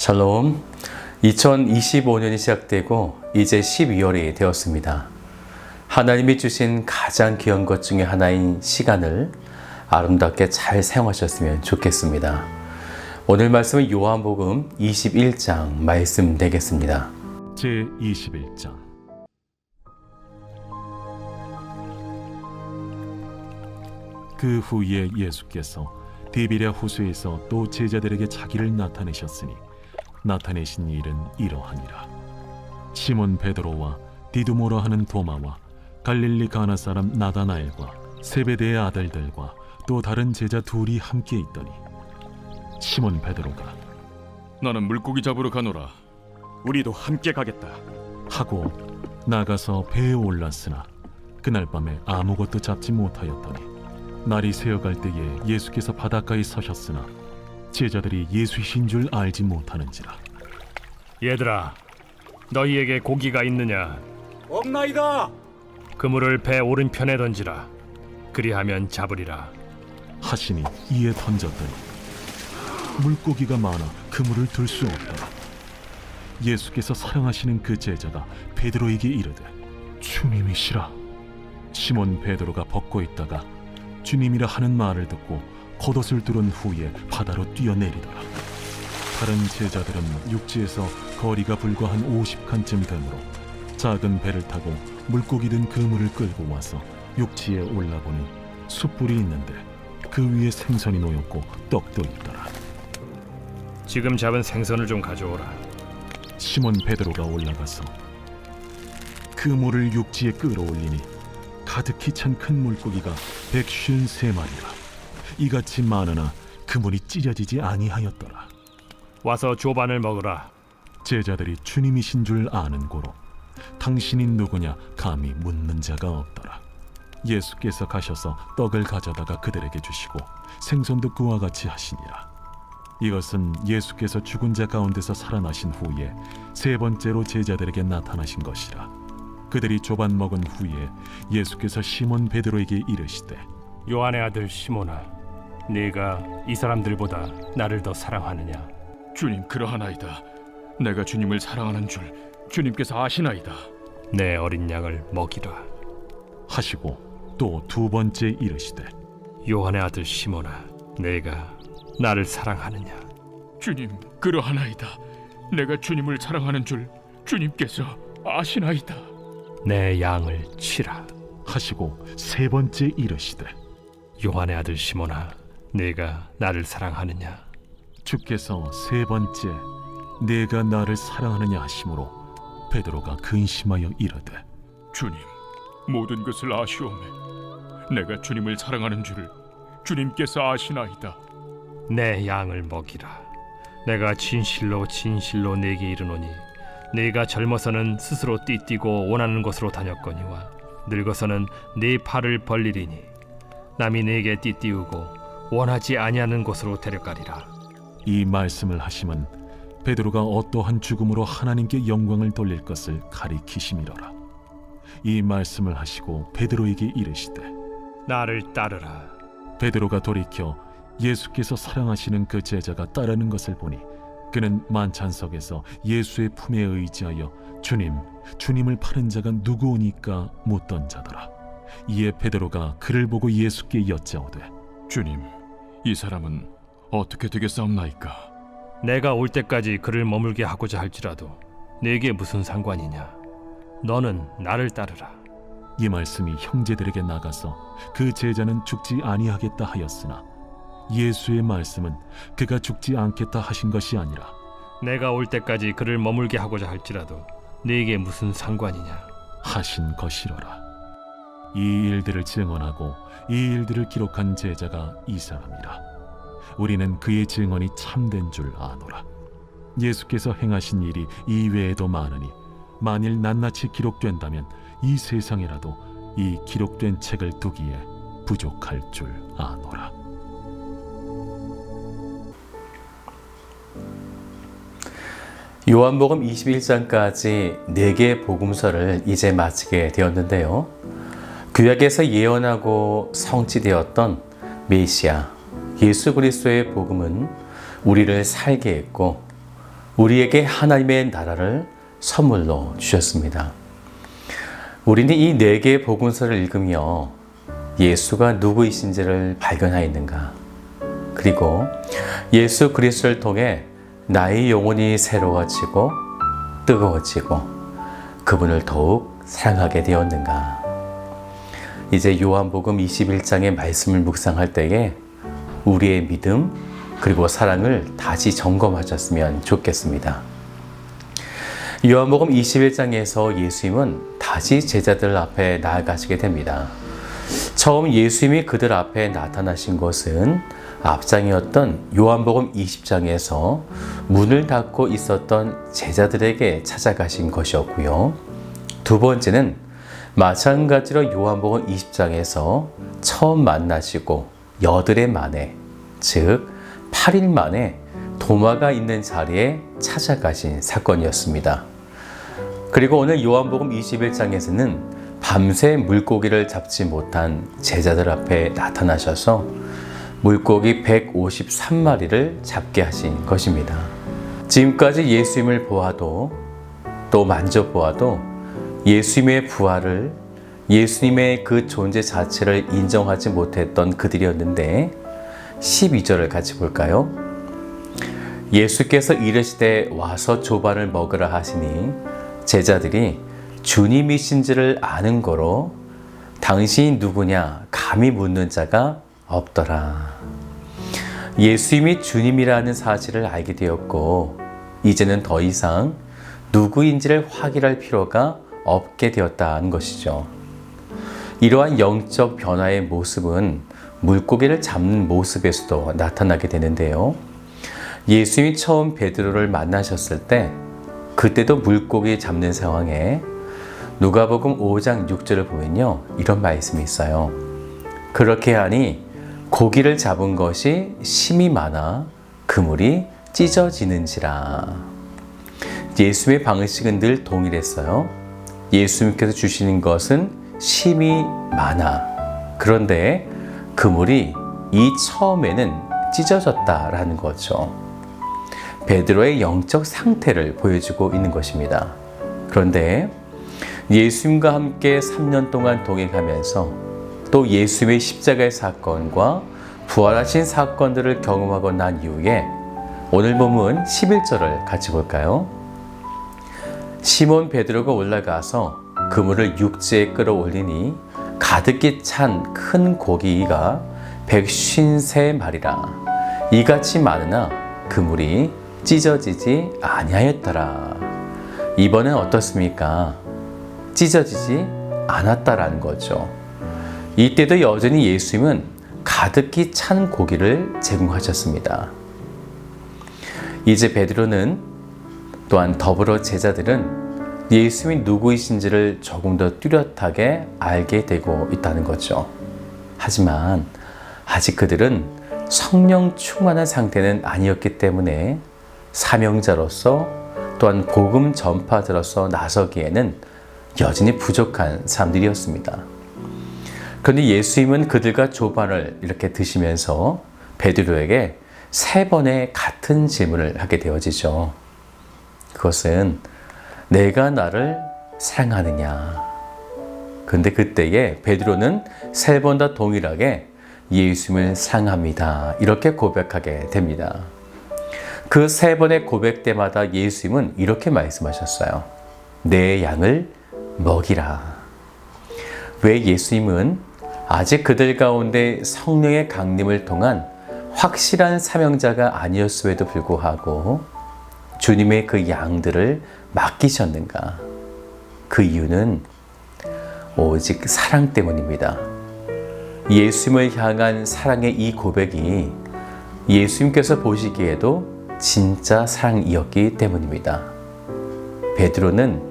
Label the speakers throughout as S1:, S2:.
S1: 샬롬. 2025년이 시작되고 이제 12월이 되었습니다. 하나님이 주신 가장 귀한 것 중에 하나인 시간을 아름답게 잘 사용하셨으면 좋겠습니다. 오늘 말씀은 요한복음 21장 말씀 되겠습니다.
S2: 제21장. 그 후에 예수께서 디비랴 호수에서 또 제자들에게 자기를 나타내셨으니 나타내신 일은 이러하니라. 시몬 베드로와 디두모라 하는 도마와 갈릴리 가나 사람 나다나엘과 세베대의 아들들과 또 다른 제자 둘이 함께 있더니 시몬 베드로가
S3: 나는 물고기 잡으러 가노라.
S4: 우리도 함께 가겠다
S2: 하고 나가서 배에 올랐으나 그날 밤에 아무것도 잡지 못하였더니 날이 새어갈 때에 예수께서 바닷가에 서셨으나 제자들이 예수이신 줄 알지 못하는지라.
S5: 얘들아, 너희에게 고기가 있느냐?
S4: 없나이다.
S5: 그물을 배 오른편에 던지라. 그리하면 잡으리라.
S2: 하시니 이에 던졌더니 물고기가 많아 그물을 들 수 없더라. 예수께서 사랑하시는 그 제자가 베드로에게 이르되 주님이시라. 시몬 베드로가 벗고 있다가 주님이라 하는 말을 듣고 겉옷을 두른 후에 바다로 뛰어내리더라. 다른 제자들은 육지에서 거리가 불과 한 50칸쯤 되므로 작은 배를 타고 물고기 든 그물을 끌고 와서 육지에 올라보니 숯불이 있는데 그 위에 생선이 놓였고 떡도 있더라.
S5: 지금 잡은 생선을 좀 가져오라.
S2: 시몬 베드로가 올라가서 그물을 육지에 끌어올리니 가득히 찬 큰 물고기가 153마리라. 이같이 많으나 그물이 찢어지지 아니하였더라.
S5: 와서 조반을 먹으라.
S2: 제자들이 주님이신 줄 아는 고로 당신이 누구냐 감히 묻는 자가 없더라. 예수께서 가셔서 떡을 가져다가 그들에게 주시고 생선도 그와 같이 하시니라. 이것은 예수께서 죽은 자 가운데서 살아나신 후에 세 번째로 제자들에게 나타나신 것이라. 그들이 조반 먹은 후에 예수께서 시몬 베드로에게 이르시되
S5: 요한의 아들 시몬아, 네가 이 사람들보다 나를 더 사랑하느냐?
S3: 주님, 그러하나이다. 내가 주님을 사랑하는 줄 주님께서 아시나이다.
S5: 내 어린 양을 먹이라.
S2: 하시고 또 두 번째 이르시되
S5: 요한의 아들 시몬아, 네가 나를 사랑하느냐?
S3: 주님, 그러하나이다. 내가 주님을 사랑하는 줄 주님께서 아시나이다.
S5: 내 양을 치라.
S2: 하시고 세 번째 이르시되
S5: 요한의 아들 시몬아, 네가 나를 사랑하느냐?
S2: 주께서 세 번째 내가 나를 사랑하느냐 하심으로 베드로가 근심하여 이르되
S3: 주님, 모든 것을 아시오매. 내가 주님을 사랑하는 줄 주님께서 아시나이다.
S5: 내 양을 먹이라. 내가 진실로 진실로 네게 이르노니 네가 젊어서는 스스로 띠뛰고 원하는 곳으로 다녔거니와 늙어서는 네 팔을 벌리리니 남이 네게 띠띠우고 원하지 아니하는 곳으로 데려가리라.
S2: 이 말씀을 하심은 베드로가 어떠한 죽음으로 하나님께 영광을 돌릴 것을 가리키심이로라. 이 말씀을 하시고 베드로에게 이르시되
S5: 나를 따르라.
S2: 베드로가 돌이켜 예수께서 사랑하시는 그 제자가 따르는 것을 보니 그는 만찬석에서 예수의 품에 의지하여 주님을 파는 자가 누구오니까 묻던 자더라. 이에 베드로가 그를 보고 예수께 여짜오되
S3: 주님, 이 사람은 어떻게 되겠사옵나이까?
S5: 내가 올 때까지 그를 머물게 하고자 할지라도 네게 무슨 상관이냐? 너는 나를 따르라.
S2: 이 말씀이 형제들에게 나가서 그 제자는 죽지 아니하겠다 하였으나 예수의 말씀은 그가 죽지 않겠다 하신 것이 아니라
S5: 내가 올 때까지 그를 머물게 하고자 할지라도 네게 무슨 상관이냐?
S2: 하신 것이로라. 이 일들을 증언하고 이 일들을 기록한 제자가 이 사람이라. 우리는 그의 증언이 참된 줄 아노라. 예수께서 행하신 일이 이 외에도 많으니 만일 낱낱이 기록된다면 이 세상이라도 이 기록된 책을 두기에 부족할 줄 아노라.
S1: 요한복음 21장까지 4개의 복음서를 이제 마치게 되었는데요. 구약에서 예언하고 성취되었던 메시아 예수 그리스도의 복음은 우리를 살게 했고 우리에게 하나님의 나라를 선물로 주셨습니다. 우리는 이 4개의 복음서를 읽으며 예수가 누구이신지를 발견하였는가? 그리고 예수 그리스도를 통해 나의 영혼이 새로워지고 뜨거워지고 그분을 더욱 사랑하게 되었는가? 이제 요한복음 21장의 말씀을 묵상할 때에 우리의 믿음 그리고 사랑을 다시 점검하셨으면 좋겠습니다. 요한복음 21장에서 예수님은 다시 제자들 앞에 나아가시게 됩니다. 처음 예수님이 그들 앞에 나타나신 것은 앞장이었던 요한복음 20장에서 문을 닫고 있었던 제자들에게 찾아가신 것이었고요. 두 번째는 마찬가지로 요한복음 20장에서 처음 만나시고 여드레 만에, 즉 8일 만에 도마가 있는 자리에 찾아가신 사건이었습니다. 그리고 오늘 요한복음 21장에서는 밤새 물고기를 잡지 못한 제자들 앞에 나타나셔서 물고기 153마리를 잡게 하신 것입니다. 지금까지 예수님을 보아도 또 만져보아도 예수님의 부활을, 예수님의 그 존재 자체를 인정하지 못했던 그들이었는데 12절을 같이 볼까요? 예수께서 이르시되 와서 조반을 먹으라 하시니 제자들이 주님이신지를 아는 거로 당신이 누구냐 감히 묻는 자가 없더라. 예수님이 주님이라는 사실을 알게 되었고 이제는 더 이상 누구인지를 확인할 필요가 없게 되었다는 것이죠. 이러한 영적 변화의 모습은 물고기를 잡는 모습에서도 나타나게 되는데요. 예수님이 처음 베드로를 만나셨을 때 그때도 물고기 잡는 상황에 누가복음 5장 6절을 보면요, 이런 말씀이 있어요. 그렇게 하니 고기를 잡은 것이 심이 많아 그물이 찢어지는지라. 예수님의 방식은 늘 동일했어요. 예수님께서 주시는 것은 심이 많아. 그런데 그물이 이 처음에는 찢어졌다라는 거죠. 베드로의 영적 상태를 보여주고 있는 것입니다. 그런데 예수님과 함께 3년 동안 동행하면서 또 예수님의 십자가의 사건과 부활하신 사건들을 경험하고 난 이후에 오늘 본문 11절을 같이 볼까요? 시몬 베드로가 올라가서 그물을 육지에 끌어올리니 가득히 찬 큰 고기가 153마리라. 이같이 많으나 그물이 찢어지지 아니하였더라. 이번엔 어떻습니까? 찢어지지 않았다라는 거죠. 이때도 여전히 예수님은 가득히 찬 고기를 제공하셨습니다. 이제 베드로는 또한 더불어 제자들은 예수님이 누구이신지를 조금 더 뚜렷하게 알게 되고 있다는 거죠. 하지만 아직 그들은 성령 충만한 상태는 아니었기 때문에 사명자로서 또한 복음 전파자로서 나서기에는 여전히 부족한 사람들이었습니다. 그런데 예수님은 그들과 조반을 이렇게 드시면서 베드로에게 3번의 같은 질문을 하게 되어지죠. 그것은 내가 나를 사랑하느냐. 그런데 그때에 베드로는 3번 다 동일하게 예수님을 사랑합니다. 이렇게 고백하게 됩니다. 그 3번의 고백 때마다 예수님은 이렇게 말씀하셨어요. 내 양을 먹이라. 왜 예수님은 아직 그들 가운데 성령의 강림을 통한 확실한 사명자가 아니었음에도 불구하고 주님의 그 양들을 맡기셨는가? 그 이유는 오직 사랑 때문입니다. 예수님을 향한 사랑의 이 고백이 예수님께서 보시기에도 진짜 사랑이었기 때문입니다. 베드로는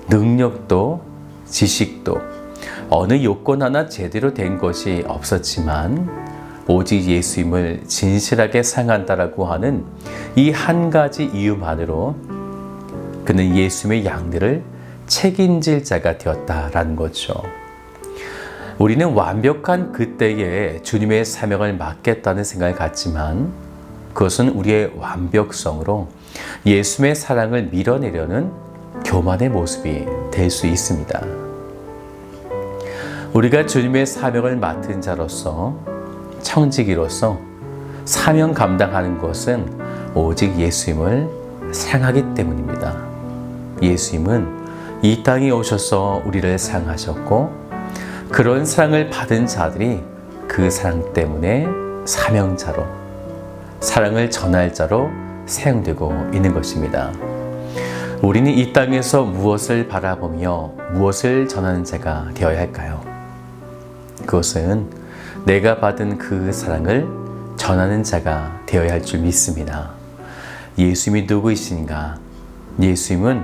S1: 능력도 지식도 어느 요건 하나 제대로 된 것이 없었지만 오직 예수님을 진실하게 사랑한다라고 하는 이 한 가지 이유만으로 그는 예수님의 양들을 책임질 자가 되었다라는 거죠. 우리는 완벽한 그때에 주님의 사명을 맡겠다는 생각을 갖지만 그것은 우리의 완벽성으로 예수님의 사랑을 밀어내려는 교만의 모습이 될 수 있습니다. 우리가 주님의 사명을 맡은 자로서, 청지기로서 사명 감당하는 것은 오직 예수님을 사랑하기 때문입니다. 예수님은 이 땅에 오셔서 우리를 사랑하셨고, 그런 사랑을 받은 자들이 그 사랑 때문에 사명자로, 사랑을 전할 자로 사용되고 있는 것입니다. 우리는 이 땅에서 무엇을 바라보며 무엇을 전하는 자가 되어야 할까요? 그것은 내가 받은 그 사랑을 전하는 자가 되어야 할 줄 믿습니다. 예수님이 누구이신가? 예수님은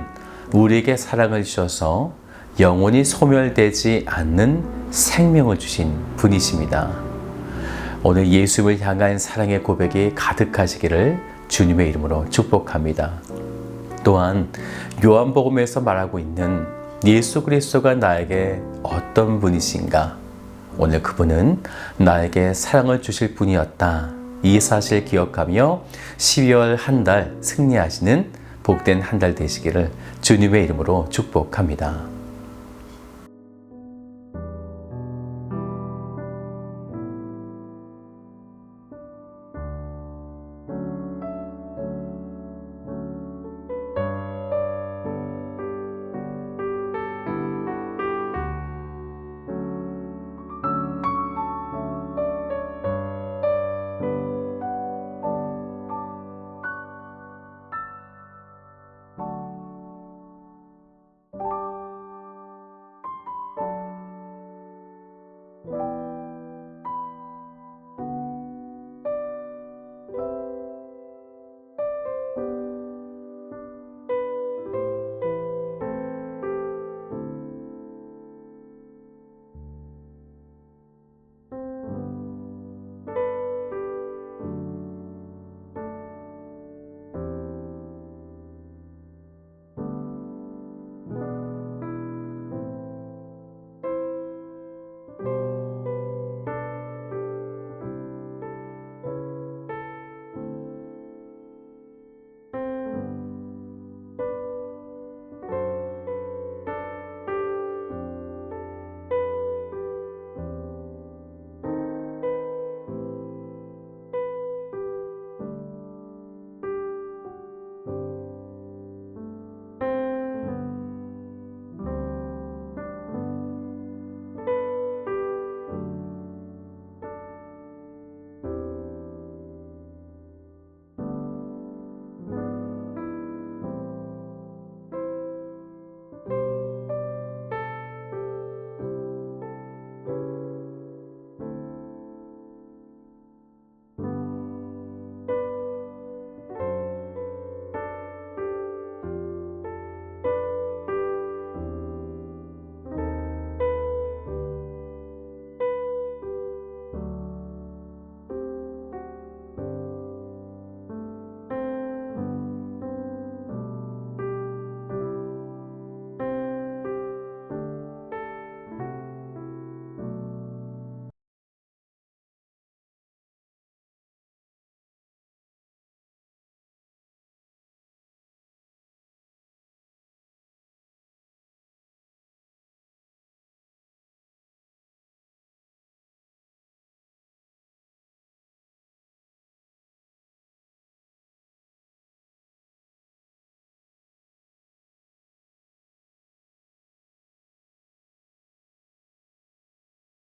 S1: 우리에게 사랑을 주셔서 영원히 소멸되지 않는 생명을 주신 분이십니다. 오늘 예수님을 향한 사랑의 고백이 가득하시기를 주님의 이름으로 축복합니다. 또한 요한복음에서 말하고 있는 예수 그리스도가 나에게 어떤 분이신가? 오늘 그분은 나에게 사랑을 주실 분이었다. 이 사실 기억하며 12월 한 달 승리하시는 복된 한 달 되시기를 주님의 이름으로 축복합니다.